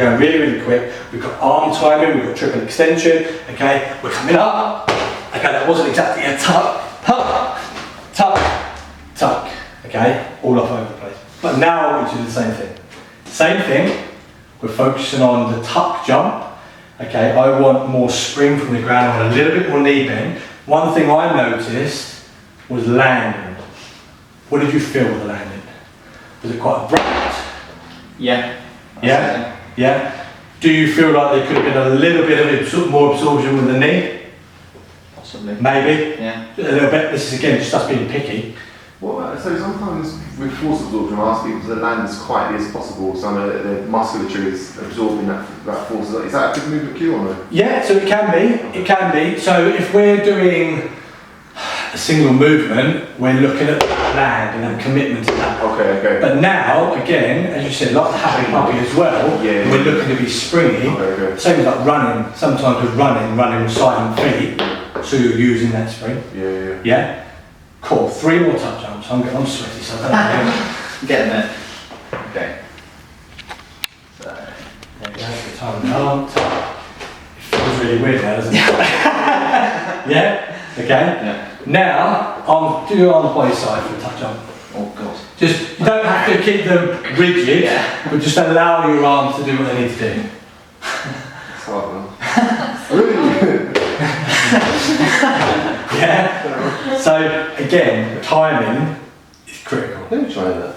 Going really, really quick. We've got arm timing, we've got triple extension, okay? We're coming up. Okay, that wasn't exactly a tuck, tuck, tuck, tuck, okay? All off over the place. But now we do the same thing. Same thing, we're focusing on the tuck jump, okay? I want more spring from the ground, I want a little bit more knee bend. One thing I noticed was landing. What did you feel with the landing? Was it quite abrupt? Yeah. Yeah? Yeah? Do you feel like there could have been a little bit of more absorption with the knee? Possibly. Maybe? Yeah. A little bit. This is again just us being picky. Well, so sometimes with force absorption, I ask people to land as quietly as possible, so the musculature is absorbing that force. Is that a good movement cue or no? Yeah, so it can be. It can be. So if we're doing a single movement, we're looking at that land and that commitment to that. Okay. But now, again, as you said, like the happy puppy as well, we're looking to be springy. Okay. Same as like running. Sometimes with running with silent feet, so you're using that spring. Yeah? Cool. 3 more tuck jumps. I'm sweaty, so I don't know. Getting there. Okay. So. There you go. Good time. Arm, tuck. It feels really weird now, doesn't it? Yeah? Okay? Yeah. Now, do your arms by your side for a tuck jump. Oh god. Just, you don't have to keep them rigid, but just allow your arms to do what they need to do. It's hard, man. Really? Yeah? So, again, timing is critical. Let me try that.